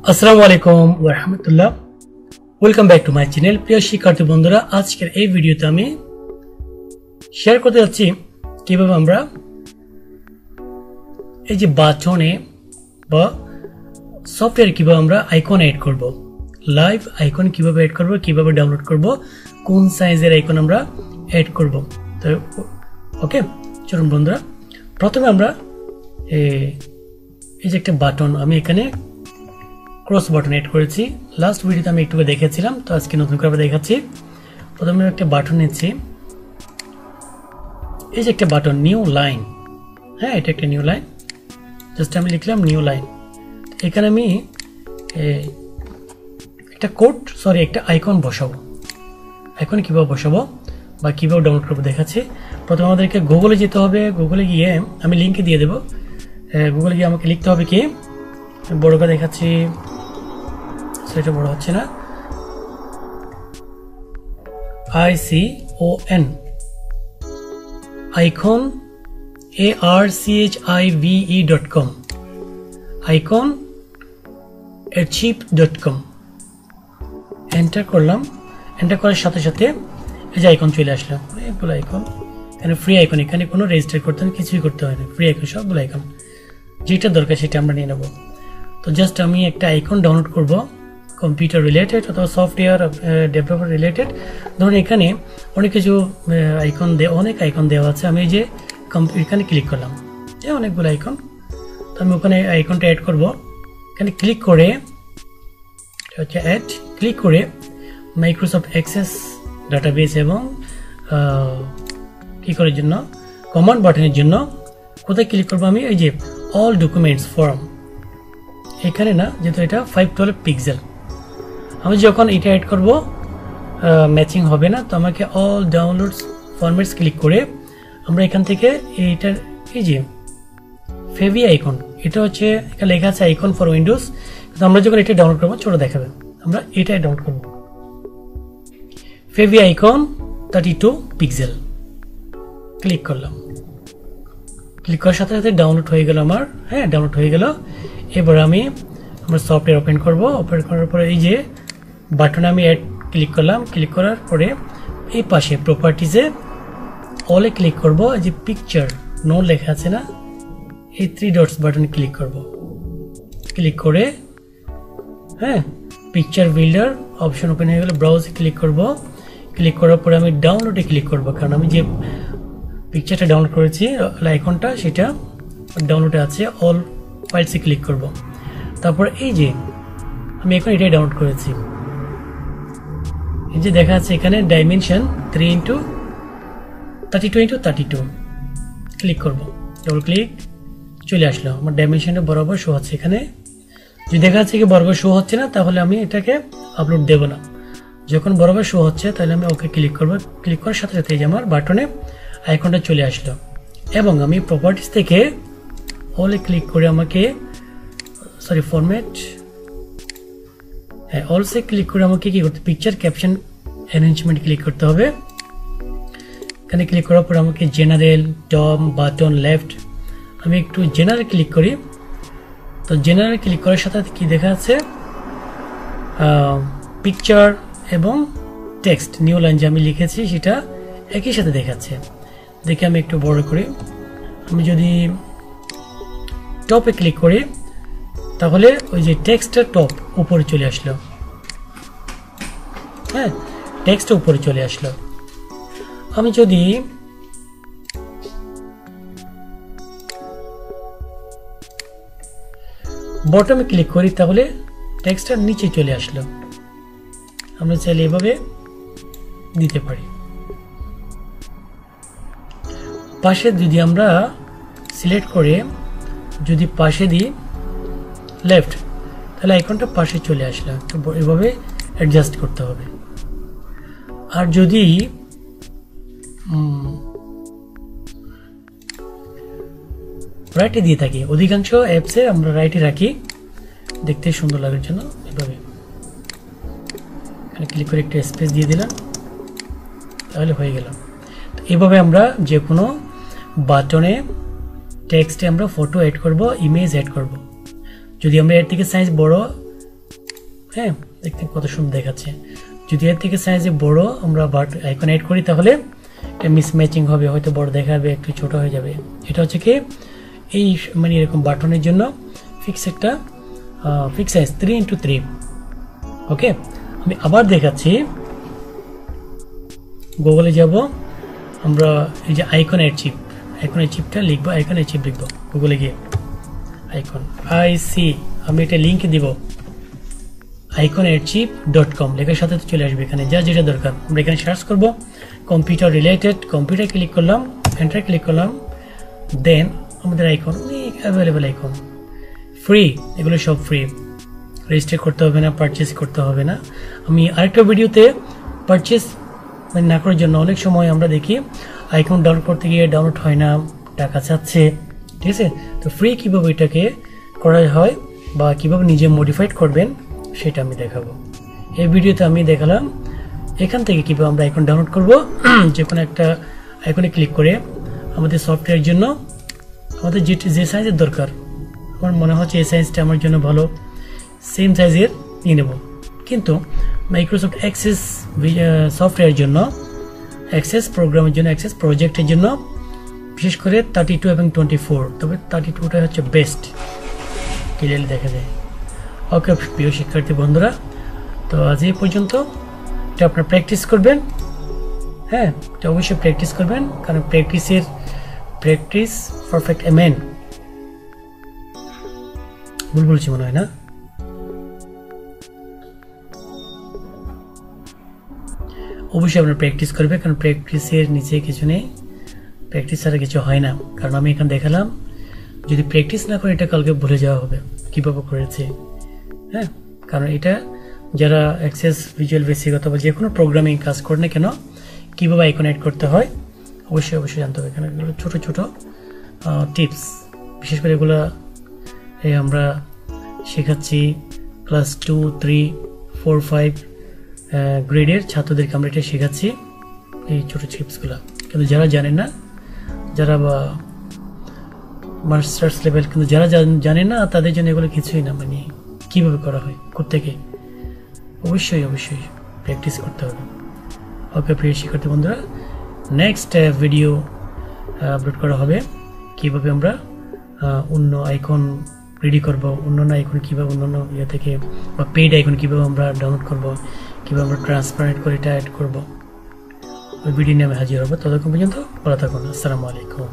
আসসালামু আলাইকুম ওয়া রাহমাতুল্লাহ। Welcome back to my channel. প্রিয় শিক্ষার্থী বন্ধুরা, আজকের এই ভিডিওতে আমি শেয়ার করতে যাচ্ছি কিভাবে আমরা এই যে বাটনে বা সফটওয়্যার কিভাবে আমরা আইকন এড করব, লাইভ আইকন কিভাবে এড করব, কিভাবে ডাউনলোড করব, কোন সাইজের আইকন আমরা এড করব। তো ওকে, চলুন বন্ধুরা, প্রথমে আমরা এই যে একটা বাটন আমি এখানে ক্রস বাটন এড করেছি। লাস্ট ভিডিওতে আমি একটু দেখেছিলাম, তো আজকে নতুন করে দেখাচ্ছি। প্রথমে একটা বাটন নিচ্ছি, এই যে একটা বাটন নিউ লাইন। হ্যাঁ, এটা একটা নিউ লাইন, জাস্ট আমি লিখলাম নিউ লাইন। এখানে আমি একটা একটা আইকন বসাবো। আইকন কিভাবে বসাবো বা কিভাবে ডাউনলোড করবো দেখাচ্ছি। প্রথমে আমাদেরকে গুগলে যেতে হবে। গুগলে গিয়ে আমি লিঙ্কে দিয়ে দেবো। গুগলে গিয়ে আমাকে লিখতে হবে কি, বড় করে দেখাচ্ছি, সেটা বড় হচ্ছে না, ICON icon ARCHIVE.com icon archive.com enter করলাম। এন্টার করার সাথে সাথে এই যে আইকন চলে আসলো, অনেকগুলো আইকন। এখানে ফ্রি আইকন, এখানে কোনো রেজিস্টার করতে হয়, কিছুই করতে হয় না, ফ্রি আইকন, সবগুলো আইকন, যেটা দরকার সেটা আমরা নিয়ে নেব। তো জাস্ট আমি একটা আইকন ডাউনলোড করব, কম্পিউটার রিলেটেড অথবা সফটওয়্যার ডেভেলপার রিলেটেড। ধরুন এখানে অনেক কিছু অনেক আইকন দেওয়া আছে। আমি এই যে এখানে ক্লিক করলাম, অনেকগুলো আইকন। তো আমি ওখানে আইকনটা অ্যাড করব। এখানে ক্লিক করে হচ্ছে অ্যাড, ক্লিক করে মাইক্রোসফট অ্যাক্সেস ডাটাবেস এবং কি করার জন্য কমান্ড বাটনের জন্য কোথায় ক্লিক করবো আমি, এই যে অল ডকুমেন্টস ফর্ম, এখানে না, যেহেতু এটা 512 পিক্সেল, আমি যখন এটা অ্যাড করব ম্যাচিং হবে না। তো আমাকে অল ডাউনলোডস ফরম্যাটস ক্লিক করে আমরা এখান থেকে এইটার এই যে ফেভি আইকন, এটা হচ্ছে এখানে লেখা আছে আইকন ফর উইন্ডোজ। তো আমরা যখন এটা ডাউনলোড করবো, ছোট দেখাবে, আমরা এটাই ডাউনলোড করব, ফেভি আইকন 32 পিক্সেল। ক্লিক করলাম, ক্লিক করার সাথে সাথে ডাউনলোড হয়ে গেল আমার। হ্যাঁ, ডাউনলোড হয়ে গেল। এবার আমি আমার সফটওয়্যার ওপেন করব। ওপেন করার পরে এই যে বাটনে আমি অ্যাড ক্লিক করলাম। ক্লিক করার পরে এই পাশে প্রপার্টিজে অলে ক্লিক করব। এই যে পিকচার নো লেখা আছে না, এই 3 ডটস বাটনে ক্লিক করব। ক্লিক করে হ্যাঁ, পিকচার বিল্ডার অপশন ওপেন হয়ে গেল। ব্রাউজে ক্লিক করব। ক্লিক করার পরে আমি ডাউনলোডে ক্লিক করব, কারণ আমি যে পিকচারটা ডাউনলোড করেছি আইকনটা, সেটা ডাউনলোডে আছে। অল ফাইলসে ক্লিক করব। তারপর এই যে আমি এখন এটাই ডাউনলোড করেছি, এই যে দেখা যাচ্ছে এখানে ডাইমেনশন 3x32x32। ক্লিক করব, ডবল ক্লিক, চলে আসলো। আমার ডাইমেনশনটা বরাবর শো হচ্ছে। এখানে যদি দেখা যাচ্ছে কি বরাবর শো হচ্ছে না, তাহলে আমি এটাকে আপলোড দেব না। যখন বরাবর শো হচ্ছে, তাহলে আমি ওকে ক্লিক করব। ক্লিক করার সাথে সাথে যে আমার বাটনে আইকনটা চলে আসলো। এবং আমি প্রপার্টিস থেকে অলে ক্লিক করে আমাকে ফরম্যাট, হ্যাঁ, অলসে ক্লিক করে আমাকে কি করতে, পিকচার ক্যাপশন অ্যারেঞ্জমেন্ট ক্লিক করতে হবে। এখানে ক্লিক করার পর আমাকে জেনারেল, টপ, বাটন, লেফট, আমি একটু জেনারেল ক্লিক করি। তো জেনারেল ক্লিক করার সাথে কি দেখা যাচ্ছে, পিকচার এবং টেক্সট নিউ লাইন যে আমি লিখেছি সেটা একই সাথে দেখাচ্ছে। দেখে আমি একটু বড় করি। আমি যদি টপে ক্লিক করি, তাহলে ওই যে টেক্সটের টপ উপরে চলে আসলো। হ্যাঁ, টেক্সট উপরে চলে আসলো। আমি যদি বটমে ক্লিক করি, তাহলে টেক্সটটা নিচে চলে আসলো। আমরা চাইলে এভাবে দিতে পারি। পাশে যদি আমরা সিলেক্ট করে যদি পাশে দিই লেফট, তাহলে আইকনটা পাশে চলে আসলো। তো এভাবে অ্যাডজাস্ট করতে হবে। আর যদি রাইটে দিয়ে থাকি, অধিকাংশ অ্যাপসে আমরা রাইটে রাখি দেখতে সুন্দর লাগার জন্য। এভাবে এখানে ক্লিক করে একটু স্পেস দিয়ে দিলাম, তাহলে হয়ে গেল। এভাবে আমরা যে কোনো বাটনে টেক্সটে আমরা ফটো এড করব, ইমেজ এড করব। যদি আমরা এর থেকে সাইজ বড় হ্যাঁ দেখতে কত সুন্দর দেখাচ্ছে। যদি এর থেকে সাইজে বড় আমরা আইকন অ্যাড করি তাহলে মিসম্যাচিং হবে, হয়তো বড় দেখাবে একটু ছোট হয়ে যাবে। এটা হচ্ছে কি এই মানে এরকম বাটনের জন্য ফিক্স একটা ফিক্স সাইজ 3x3। ওকে, আমি আবার দেখাচ্ছি। গুগলে যাব, আমরা এই যে আইকন অ্যাড চিপটা লিখবো, আইকন অ্যাড চিপ লিখবো গুগলে গিয়ে আইকন আমি এটা লিঙ্ক দিব iconaddchip.com লেখার সাথে চলে আসবে। এখানে যা যেটা দরকার আমরা এখানে সার্চ করব কম্পিউটার রিলেটেড, কম্পিউটার ক্লিক করলাম, এন্টার ক্লিক করলাম, দেন আমাদের আইকন অ্যাভেলেবেল আইকন ফ্রি, এগুলো সব ফ্রি, রেজিস্টার করতে হবে না, পারচেস করতে হবে না। আমি আরেকটা ভিডিওতে পারচেস মানে না করার জন্য অনেক সময় আমরা দেখি আইকন ডাউনলোড করতে গিয়ে ডাউনলোড হয় না, টাকা চাচ্ছে, ঠিক আছে। তো ফ্রি কীভাবে এটাকে করা হয় বা কীভাবে নিজে মডিফাইড করবেন সেটা আমি দেখাবো। এই ভিডিওতে আমি দেখালাম এখান থেকে কীভাবে আমরা আইকন ডাউনলোড করব। যে কোনো একটা আইকনে ক্লিক করে আমাদের সফটওয়্যারের জন্য আমাদের যে সাইজের দরকার, আমার মনে হচ্ছে এই সাইজটা আমার জন্য ভালো, সেম সাইজের নিয়ে নেব। কিন্তু মাইক্রোসফট অ্যাক্সেস সফটওয়্যারের জন্য, অ্যাক্সেস প্রোগ্রামের জন্য, অ্যাক্সেস প্রজেক্টের জন্য বিশেষ করে 32 এবং 24, তবে 32টা হচ্ছে বেস্ট, ক্লিয়ারলি দেখা যায়। ওকে প্রিয় শিক্ষার্থী বন্ধুরা, তো আজ এই পর্যন্ত। এটা আপনারা প্র্যাকটিস করবেন, হ্যাঁ এটা অবশ্যই প্র্যাকটিস করবেন, কারণ প্র্যাকটিস পারফেক্ট এ ম্যান। ভুল বলছি মনে হয় না? অবশ্যই আপনারা প্র্যাকটিস করবে, কারণ প্র্যাকটিসের নিচে কিছু নেই, প্র্যাকটিস ছাড়া কিছু হয় না। কারণ আমি এখানে দেখালাম যদি প্র্যাকটিস না করে এটা কালকে ভুলে যাওয়া হবে কীভাবে করেছে, হ্যাঁ। কারণ এটা যারা অ্যাক্সেস ভিজুয়াল বেসিক অথবা যে কোনো প্রোগ্রামিং কাজ করে না কেন কীভাবে আইকন অ্যাড করতে হয় অবশ্যই জানতে হবে। এখানে এগুলো ছোটো ছোটো টিপস, বিশেষ করে এগুলো আমরা শেখাচ্ছি ক্লাস 2, 3, 4, 5 গ্রেডের ছাত্রদেরকে আমরা এটা শেখাচ্ছি, এই ছোটো টিপসগুলো। কিন্তু যারা জানেন না, যারা বা মাস্টার্স লেভেল, কিন্তু যারা জানেন না তাদের জন্য এগুলো কিছুই না, মানে কীভাবে করা হয় কোত্থেকে, অবশ্যই প্র্যাকটিস করতে হবে। ওকে প্রিয় শিক্ষার্থী বন্ধুরা, নেক্সট ভিডিও আপলোড করা হবে কীভাবে আমরা অন্য আইকন রেডি করব, অন্যান্য আইকন কীভাবে অন্যান্য ইয়ে থেকে বা পেইড আইকন কীভাবে আমরা ডাউনলোড করব, কীভাবে আমরা ট্রান্সপারেন্ট করে এটা অ্যাড করব, ওই ভিডিও নিয়ে আমি হাজির হবো। ততক্ষণ পর্যন্ত ভালো থাকুন। আসসালামু আলাইকুম।